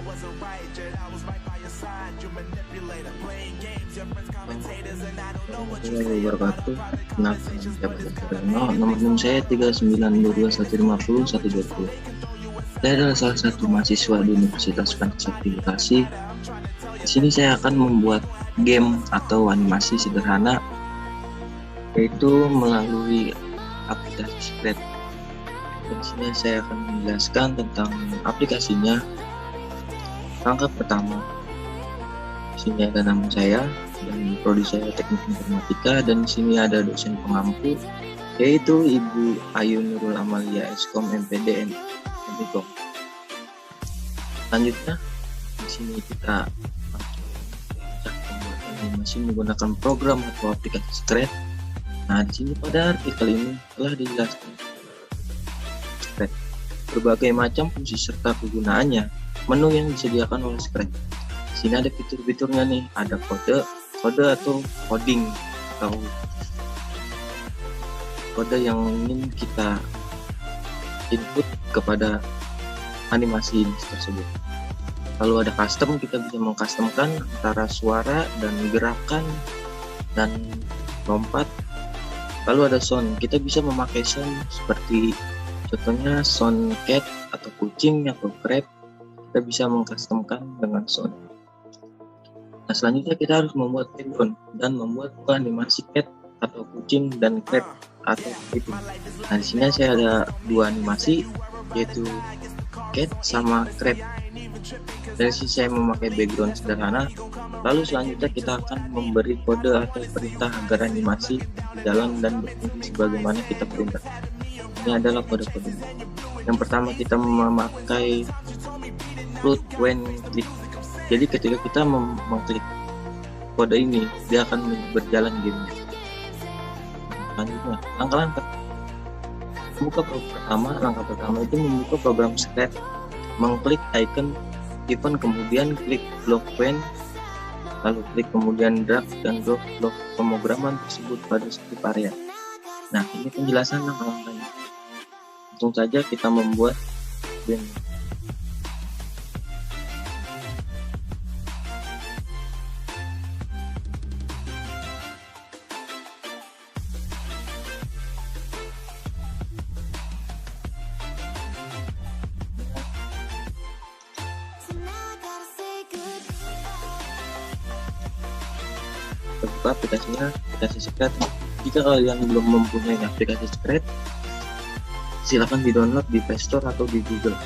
Warahmatullahi wabarakatuh. Kenalkan saya Bapak nomor saya 3922150 Saya adalah salah satu mahasiswa di Universitas Pancasila Bekasi. Di sini saya akan membuat game atau animasi sederhana, yaitu melalui aplikasi Scratch. Di sini saya akan menjelaskan tentang aplikasinya. Langkah pertama, di sini ada nama saya dan prodi saya Teknik Informatika, dan di sini ada dosen pengampu yaitu Ibu Ayu Nurul Amalia Eskom MPD MIKOM. Selanjutnya di sini kita pembuatan animasi menggunakan program atau aplikasi Scratch. Nah, di sini pada artikel ini telah dijelaskan Scratch, berbagai macam fungsi serta kegunaannya, menu yang disediakan oleh Scratch. Di sini ada fitur-fiturnya nih, ada kode atau coding atau kode yang ingin kita input kepada animasi tersebut. Lalu ada custom, kita bisa mengcustomkan antara suara dan gerakan dan lompat. Lalu ada sound, kita bisa memakai sound seperti contohnya sound cat atau kucing atau crab, kita bisa mengcustomkan dengan sound. Nah, selanjutnya kita harus membuat background dan membuat animasi cat atau kucing dan crab atau itu. Nah, di sini saya ada dua animasi, yaitu cat sama crab. Dari sini saya memakai background sederhana. Lalu selanjutnya kita akan memberi kode atau perintah agar animasi berjalan dan berfungsi sebagaimana kita perintah. Ini adalah kode-kode. Yang pertama, kita memakai float when click. Jadi ketika kita mengklik kode ini, dia akan berjalan game. Selanjutnya, langkah-langkah langkah pertama itu membuka program Scratch, mengklik icon event, kemudian klik block when, lalu klik kemudian drag dan drop blok pemrograman tersebut pada setiap area. Nah, ini penjelasan langkah-langkahnya. Langsung saja kita membuat game. Buka aplikasinya, aplikasi Scratch. Jika kalian belum mempunyai aplikasi Scratch, silakan di-download di Play Store atau di Google.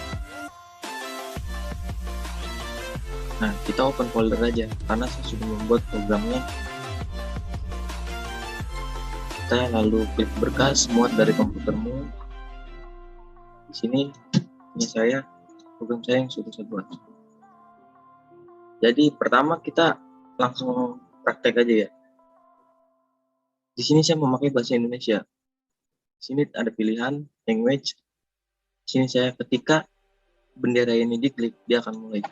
Nah, kita open folder aja karena saya sudah membuat programnya. Kita lalu klik berkas, muat dari komputermu. Di sini ini program saya yang sudah saya buat. Jadi pertama kita langsung praktek aja ya. Di sini saya memakai bahasa Indonesia. Di sini ada pilihan language. Di sini saya ketika bendera ini diklik, dia akan mulai.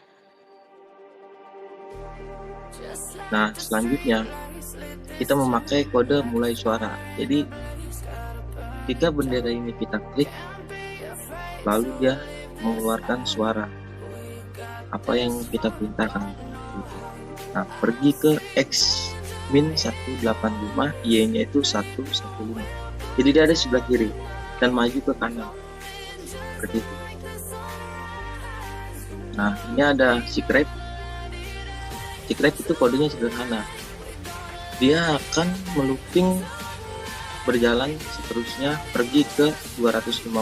Nah, selanjutnya kita memakai kode mulai suara. Jadi ketika bendera ini kita klik, lalu dia mengeluarkan suara apa yang kita perintahkan. Nah, pergi ke X min 185, Y nya itu 115. Jadi dia ada sebelah kiri dan maju ke kanan seperti itu. Nah, ini ada Scratch. Scratch itu kodenya sederhana, dia akan melooping berjalan seterusnya, pergi ke 250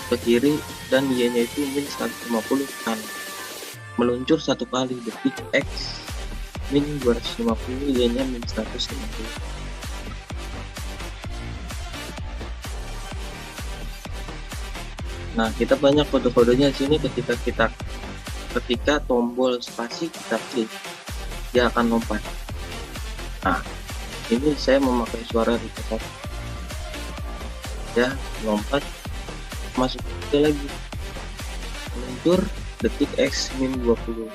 ke kiri dan Y nya itu min 150 ke kanan, meluncur satu kali, detik X min 250, Y nya min 150. Nah, kita banyak kode-kodenya di sini. Ketika tombol spasi kita klik, dia akan lompat. Nah, ini saya memakai suara di tempat ya, lompat, masuk ke lagi, meluncur, detik X min 20.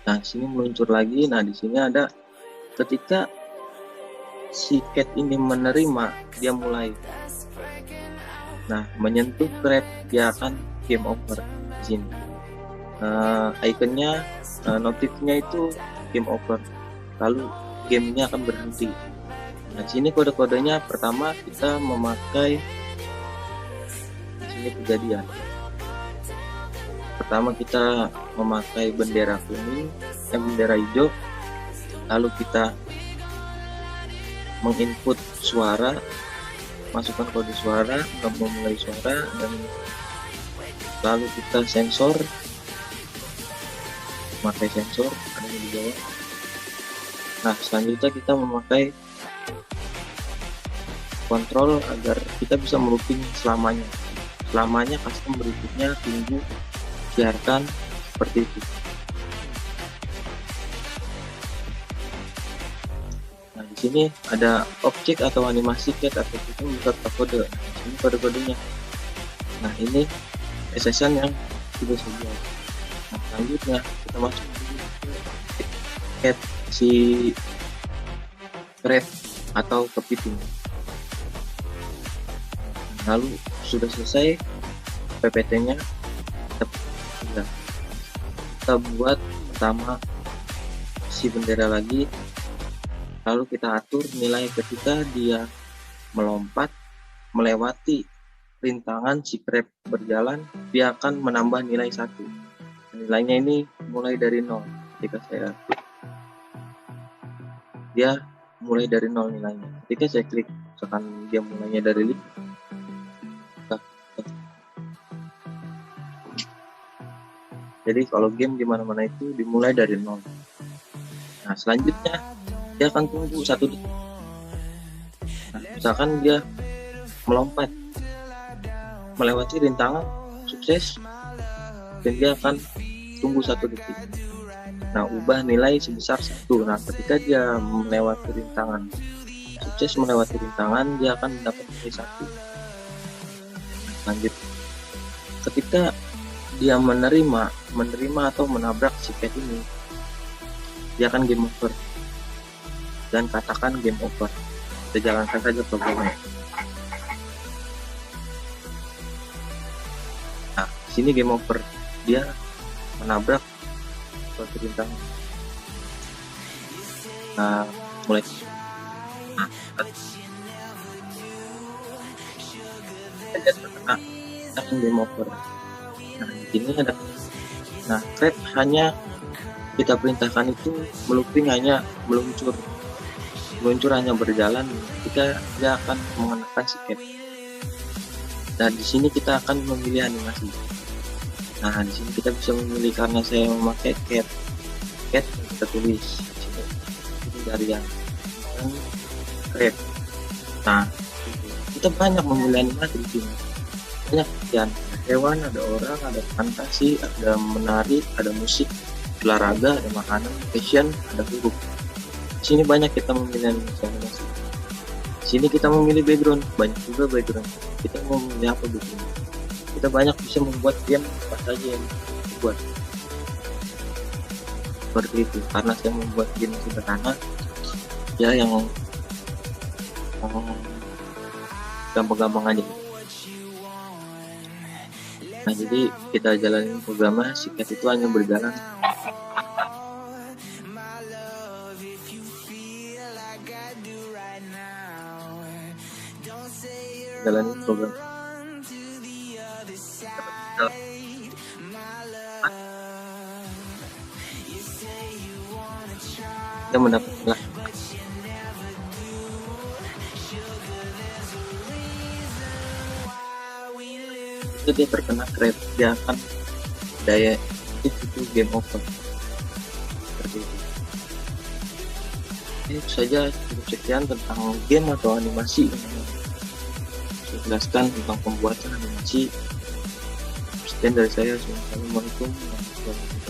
Nah, sini meluncur lagi. Nah, di sini ada ketika si cat ini menerima, dia mulai. Nah, menyentuh crab dia akan game over di sini. Ikonnya, notifnya itu game over, lalu gamenya akan berhenti. Nah, di sini kode-kodenya pertama kita memakai, di sini kejadian. Pertama kita memakai bendera kuning, bendera hijau, lalu kita menginput suara, masukkan kode suara, memulai suara, dan lalu kita sensor, memakai sensor ada di bawah. Nah, selanjutnya kita memakai kontrol agar kita bisa melooping selamanya custom berikutnya, tunggu, biarkan, seperti itu. Nah, di sini ada objek atau animasi cat atau kita beserta kode. Ini kode-kodenya. Nah, ini SSN yang sudah saya buat. Nah, selanjutnya kita masuk ke cat si crab atau kepiting. Lalu sudah selesai PPT-nya, kita buat pertama si bendera lagi, lalu kita atur nilai ketika dia melompat melewati rintangan si crab berjalan, dia akan menambah nilai 1. Nilainya ini mulai dari 0. Ketika saya klik, dia mulai dari 0 nilainya. Ketika saya klik, misalkan dia mulainya dari 5, jadi kalau game di mana-mana itu dimulai dari 0. Nah, selanjutnya dia akan tunggu 1 detik. Nah, misalkan dia melompat melewati rintangan, sukses, dan dia akan tunggu 1 detik. Nah, ubah nilai sebesar 1. Nah, ketika dia melewati rintangan, sukses melewati rintangan, dia akan mendapat nilai 1. Lanjut, ketika dia menerima atau menabrak si cat ini, dia akan game over. Dan katakan game over, kita jalankan saja programnya. Nah, sini game over, dia menabrak suatu rintangan. Nah, mulai. Nah, akan game over. Nah, ini ada. Nah, crab hanya kita perintahkan itu melooping, hanya meluncur hanya berjalan ketika dia akan mengenakan si cat. Dan di sini kita akan memilih animasi. Nah, di sini kita bisa memilih, karena saya memakai cat kita tulis ini dari yang crab. Nah, kita banyak memilih animasi di sini. Banyak pilihan, hewan, ada orang, ada fantasi, ada menari, ada musik, olahraga, ada makanan, fashion, ada huruf. Di sini banyak kita memilih animasi. Di sini kita memilih background, banyak juga background. Kita mau memilih apa background? Kita banyak bisa membuat game apa saja yang dibuat. Seperti itu, karena saya membuat game sederhana, ya yang gampang-gampang aja. Nah, jadi kita jalanin programnya, si cat itu hanya berjalan. Jalanin program. Kita mendapatkan itu dia terkena crab, dia akan daya itu game over. Seperti itu. Itu saja cukup sekian tentang game atau animasi. Saya jelaskan tentang pembuatan animasi. Sekian dari saya. Assalamualaikum warahmatullahi wabarakatuh.